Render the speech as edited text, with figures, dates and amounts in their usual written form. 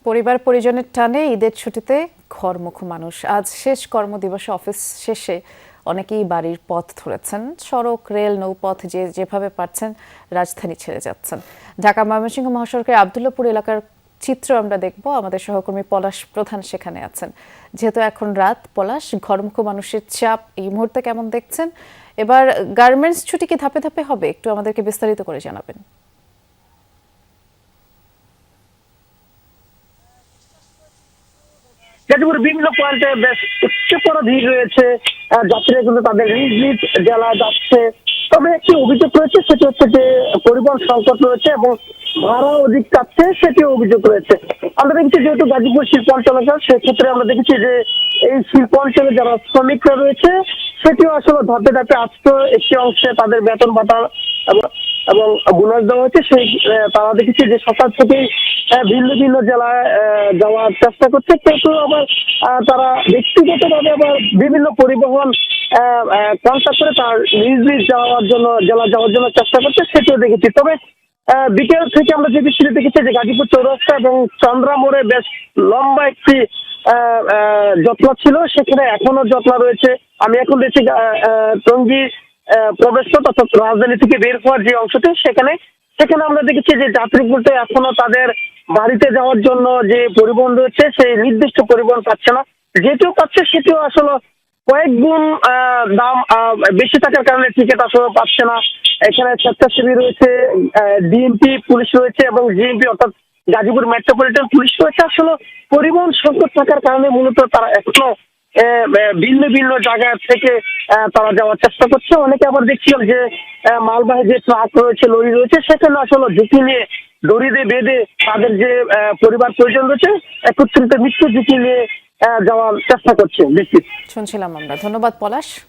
পরিবার পরিজনের টানে ঈদের ছুটিতে ঘরমুখো মানুষ। আজ শেষ কর্মদিবসে অফিস শেষে অনেকেই বাড়ির পথ ধরেছেন। সড়ক, রেল, নৌপথ যেভাবে পারছেন রাজধানী ছেড়ে যাচ্ছেন। ঢাকা ময়মনসিংহ মহাসড়কের আবদুল্লাপুর এলাকার চিত্র আমরা দেখব। আমাদের সহকর্মী পলাশ প্রধান সেখানে আছেন। যেহেতু এখন রাত, পলাশ, ঘরমুখো মানুষের চাপ এই মুহূর্তে কেমন দেখছেন? এবার গার্মেন্টস ছুটি কি ধাপে ধাপে হবে? একটু আমাদেরকে বিস্তারিত করে জানাবেন। গাজীপুর বিভিন্ন পয়েন্টে বেশ উচ্চতর ভিড় রয়েছে। যাত্রীরা কিন্তু তাদের নিজ নিজ জেলা যাচ্ছে। তবে একটি অভিযোগ রয়েছে, সেটি হচ্ছে যে পরিবহন সংকট রয়েছে এবং ভাড়া অধিক চাচ্ছে, সেটিও অভিযোগ রয়েছে। আমরা দেখছি যেহেতু গাজীপুর শিল্পাঞ্চল সেক্ষেত্রে আমরা দেখেছি যে এই শিল্পাঞ্চলে যারা শ্রমিকরা রয়েছে সেটিও আসলে ধাপে ধাপে আসতো। একটি অংশে তাদের বেতন ভাতা এবং এবং বোনাস দেওয়া হচ্ছে। সেই তারা দেখেছি যে সকাল থেকেই ভিন্ন ভিন্ন জেলায় যাওয়ার চেষ্টা করছে, কিন্তু আবার তারা ব্যক্তিগতভাবে আবার বিভিন্ন পরিবহন কন্ট্যাক্ট করে তার নিজ নিজ জেলা যাওয়ার জন্য চেষ্টা করছে, সেটিও দেখেছি। তবে বিকেল থেকে আমরা যে বিষয়টি দেখেছি যে গাজীপুর চৌরাস্তা এবং চন্দ্রা মোড়ে বেশ লম্বা একটি জটলা ছিল, সেখানে এখনো জটলা রয়েছে। আমি এখন দেখছি টঙ্গী প্রবেশপথ অর্থাৎ রাজধানী থেকে বের হওয়ার যে অংশটি সেখানে সেখানে আমরা দেখেছি যে যাত্রীগুলো এখনো তাদের বাড়িতে যাওয়ার জন্য যে পরিবহন রয়েছে সেই নির্দিষ্ট পরিবহন পাচ্ছে না। যেটিও পাচ্ছে সেটিও আসলে কয়েক গুণ দাম বেশি থাকার কারণে টিকিট আসলে পাচ্ছে না। এখানে স্বেচ্ছাসেবী রয়েছে, ডিএমপি পুলিশ রয়েছে এবং জিএমপি অর্থাৎ গাজীপুর মেট্রোপলিটন পুলিশ রয়েছে। আসলে পরিবহন সংকট থাকার কারণে মূলত তারা এখনো ভিন্ন ভিন্ন জায়গা থেকে তারা যাওয়ার চেষ্টা করছে। অনেকে আবার দেখছিলাম যে মালবাহী যে ট্রাক রয়েছে, লরি রয়েছে, সেখানে আসলে ঝুঁকি নিয়ে দড়ি দিয়ে বেঁধে তাদের যে পরিবার পরিজন রয়েছে একত্রিত মৃত্যু ঝুঁকি নিয়ে যাওয়ার চেষ্টা করছে। শুনছিলাম আমরা। ধন্যবাদ পলাশ।